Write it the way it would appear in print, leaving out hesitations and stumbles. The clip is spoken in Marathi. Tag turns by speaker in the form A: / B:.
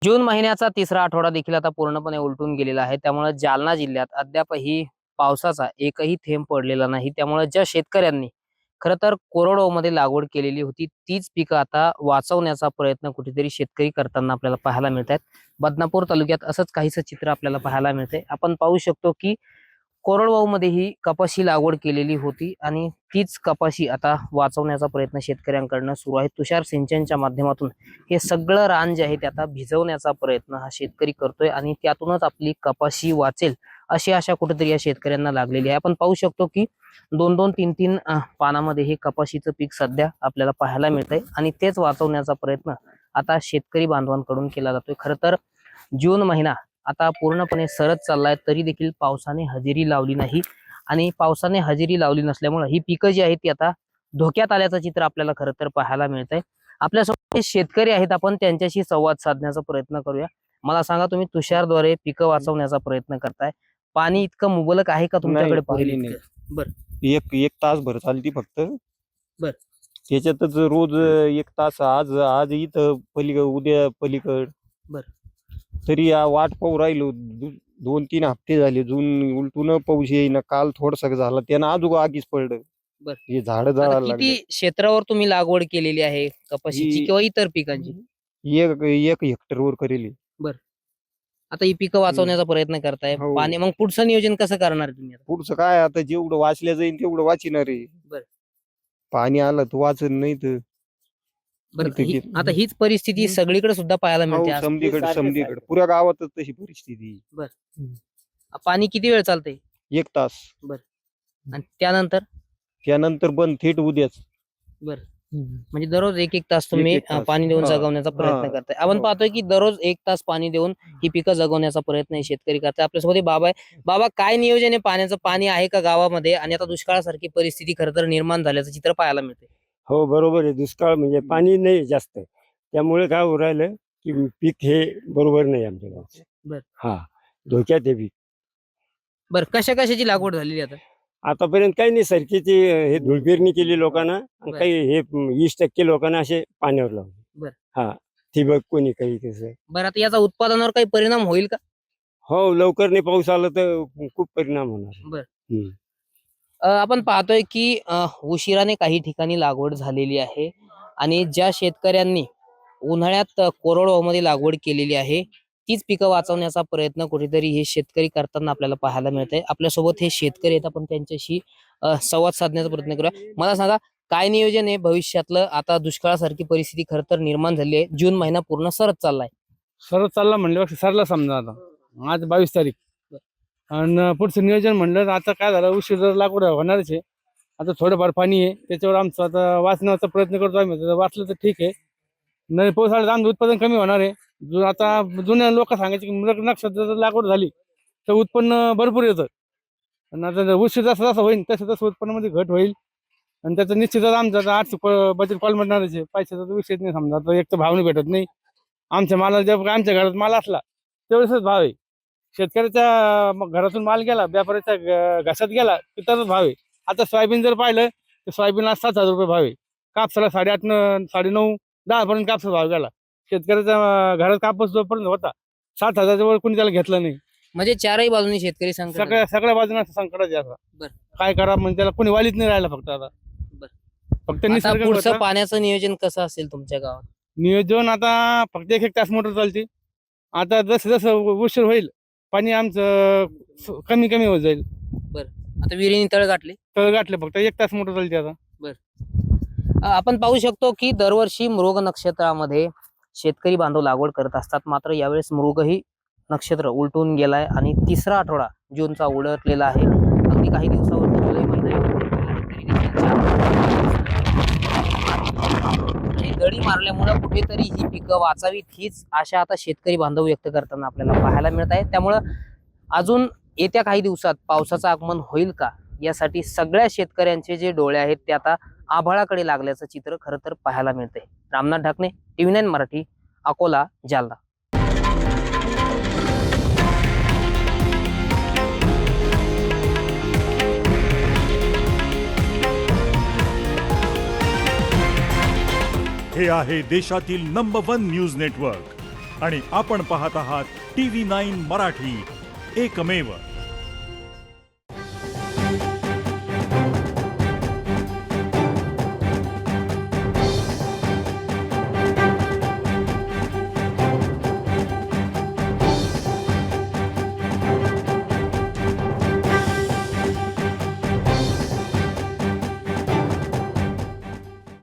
A: जून महिन्याचा तिसरा आठवडा देखील आता पूर्णपणे उलटून गेलेला आहे. त्यामुळे जालना जिल्ह्यात अद्यापही पावसाचा एकही थेंब पडलेला नाही. त्यामुळे ज्या शेतकऱ्यांनी खरं तर कोरडवाहूमध्ये लागवड केलेली होती तीच पिकं आता वाचवण्याचा प्रयत्न कुठेतरी शेतकरी करताना आपल्याला पाहायला मिळत आहेत. बदनापूर तालुक्यात असंच काहीसं चित्र आपल्याला पाहायला मिळतंय. आपण पाहू शकतो की कोरडवाहूमध्ये ही कपाशी लागवड केलेली होती आणि तीच कपाशी आता वाचवण्याचा प्रयत्न शेतकऱ्यांकडून सुरू आहे. तुषार सिंचनच्या माध्यमातून हे सगळं रान जे आहे ते आता भिजवण्याचा प्रयत्न हा शेतकरी करतोय आणि त्यातूनच आपली कपाशी वाचेल अशी आशा कुठेतरी या शेतकऱ्यांना लागलेली आहे. आपण पाहू शकतो की 2-2, 3-3 पानामध्ये हे कपाशीचं पीक सध्या आपल्याला पाहायला मिळतंय आणि तेच वाचवण्याचा प्रयत्न आता शेतकरी बांधवांकडून केला जातोय. खरं तर जून महिना आता पूर्णपणे सरत चाललाय तरी देखील पावसाने हजेरी लावली नाही आणि पावसाने हजेरी लावली नसल्यामुळे ही पिकं जी आहेत ती आता धोक्यात आल्याचं चित्र आपल्याला खरं तर पाहायला मिळतंय. आपल्यासोबत जे शेतकरी आहेत आपण त्यांच्याशी संवाद साधण्याचा प्रयत्न करूया. मला सांगा, तुम्ही तुषारद्वारे पिकं वाचवण्याचा प्रयत्न करताय, पाणी इतकं मुबलक आहे का तुमच्याकडे?
B: पाणी नाही.
A: बर
B: एक एक तास भर चालती फक्त.
A: बर.
B: त्याच्यातच रोज 1 तास, आज आज इथं पलीकड, उद्या पलीकड.
A: बर.
B: तरी या वाट पाहू राहिलो. 2-3 हप्ते झाले. जून उलटून पाऊस येईना. काल थोडसा झाला, त्यानं आजूक आगीच पडलं.
A: बर.
B: हे झाड
A: आता
B: जाळायला
A: किती
B: लागले.
A: क्षेत्रावर तुम्ही लागवड केलेली आहे कपाशीची
B: ही-
A: किंवा इतर पिकांची?
B: एक हेक्टरवर करेली.
A: आता ही पिकं वाचवण्याचा प्रयत्न करताय,
B: हो.
A: पाणी मग पुढचं नियोजन कसं करणार तुम्ही आता?
B: पुढचं काय, आता जेवढं वाचल्या जाईल तेवढं वाचिणार आहे.
A: बर.
B: पाणी आलं तर वाचन, नाही तर
A: बरं,
B: इथं घेत-
A: आता हीच परिस्थिती सगळीकडे सुद्धा पाहायला मिळते आज.
B: समधीकडे पुऱ्या गावातच तशी परिस्थिती.
A: पाणी किती वेळ चालतंय
B: 1 तास.
A: आणि त्यानंतर
B: बंद थेट उद्याच.
A: म्हणजे दररोज 1-1 तास तुम्ही
B: 1-1 तास.
A: पाणी देऊन
B: हा.
A: जगवण्याचा प्रयत्न
B: हा.
A: करताय. आपण
B: हो.
A: पाहतोय की दररोज 1 तास पाणी देऊन ही पिकं जगवण्याचा प्रयत्न हे शेतकरी करताय. आपल्यासोबत हे बाबा आहे. बाबा, काय नियोजन आहे पाण्याचं? पाणी आहे का गावामध्ये? आणि आता दुष्काळासारखी परिस्थिती खरं तर निर्माण झाल्याचं चित्र पाहायला मिळते.
C: हो, बरोबर आहे. दुष्काळ म्हणजे पाणी नाही जास्त, त्यामुळे काय होऊ राहिलं की पीक हे बरोबर नाही आमच्या गावचं.
A: बर.
C: हा, धोक्यात आहे पीक.
A: बरं, कशाची लागवड झालेली आता?
C: आतापर्यंत काही नाही. सरकीची हे धुळपेरणी केली लोकांना, आणि
A: बर.
C: काही हे 20% लोकांना असे पाण्यावर लावले.
A: बर.
C: हा, ठिबक कोणी काही कसं.
A: बरं, आता याचा उत्पादनावर काही परिणाम होईल का?
C: हो, लवकर नाही पाऊस आला तर खूप परिणाम होणार.
A: बर.
C: हम्म.
A: आपण पाहतोय की उशिराने काही ठिकाणी लागवड झालेली आहे आणि ज्या शेतकऱ्यांनी उन्हाळ्यात कोरडवाहूमध्ये लागवड केलेली आहे तीच पिकं वाचवण्याचा प्रयत्न कुठेतरी हे शेतकरी करताना आपल्याला पाहायला मिळतंय. आपल्यासोबत हे शेतकरी आहेत, आपण त्यांच्याशी संवाद साधण्याचा प्रयत्न करूया. मला सांगा, काय नियोजन आहे भविष्यातलं? आता दुष्काळासारखी परिस्थिती खरं तर निर्माण झाली आहे, जून महिना पूर्ण सरत चाललाय.
D: सरळ चालला म्हणलं सरला समजा. आता आज 22 तारीख आणि पुढचं नियोजन म्हणलं तर आता काय झालं, उशीर जर लागवड होणारच आहे. आता थोडंफार पाणी आहे, त्याच्यावर आमचं आता वाचण्याचा प्रयत्न करतो आम्ही. जर वाचलं तर ठीक आहे, नाही पाऊस आला तर आमचं उत्पादन कमी होणार आहे. आता जुन्या लोक सांगायचे की मृग नक्षत्र जर लागवड झाली तर उत्पन्न भरपूर येतं, आणि आता जर उशीर जसं जसं होईल तसं उत्पन्नामध्ये घट होईल. आणि त्याचं निश्चितच आमचं आर्थिक बजेट कॉलमडणारच आहे. पैशाचा विषयच नाही समजा. आता एक तर भाव नाही भेटत नाही आमच्या मालाला. जेव्हा आमच्या घरात माल असला तेवढेच भाव आहे. शेतकऱ्याच्या घरातून माल गेला, व्यापाऱ्याच्या घशात गेला की तरच भाव आहे. आता सोयाबीन जर पाहिलं तर सोयाबीनला 7,000 रुपये भाव आहे. कापसाला 8.5, 9.5, 10 पर्यंत कापसा भाव गेला. शेतकऱ्याच्या घरात कापूस जोपर्यंत होता 7,000च्या वर कोणी त्याला घेतलं नाही.
A: म्हणजे चारही बाजूनी शेतकरी संकटात आहे.
C: सगळ्या बाजूने संकटात आहे आता.
A: बरं.
C: काय करा म्हणजे त्याला कोणी वालीच नाही राहिला फक्त आता. फक्त
A: आता
C: निसर्ग
A: पुढचं
C: होता.
A: पाण्याचं नियोजन कसं असेल तुमच्या गावात?
C: नियोजन आता फक्त 1-1 तास मोटर चालते. आता जसं जसं उशीर होईल पाणी आमचं कमी कमी होत जाईल.
A: आता विहिरीने तळ गाठले.
C: तळ गाठले, फक्त 1 तास मोटर चालते आता.
A: आपण पाहू शकतो की दरवर्षी मृग नक्षत्रामध्ये शेतकरी बांधव लागवड करत असतात, मात्र यावेळेस मृगही नक्षत्र उलटून गेलाय आणि तिसरा आठवडा जूनचा उलटलेला आहे. अगदी काही दिवसावरती जुलै महिना येऊन ठेपलेला आहे, तरी देखील 4 आणि दडी मारल्यामुळे कुठेतरी ही पिकं वाचावीत हीच आशा आता शेतकरी बांधव व्यक्त करताना आपल्याला पाहायला मिळत आहे. त्यामुळं अजून येत्या काही दिवसात पावसाचं आगमन होईल का, यासाठी सगळ्या शेतकऱ्यांचे जे डोळे आहेत ते आता आभाळाकडे लागल्याचं चित्र खरं तर पाहायला मिळतंय. रामनाथ ढाकणे, TV9 मराठी, अकोला, जालना.
E: हे आहे देशातील नंबर 1 न्यूज नेटवर्क आणि आपण पाहत आहात TV9 मराठी, एकमेव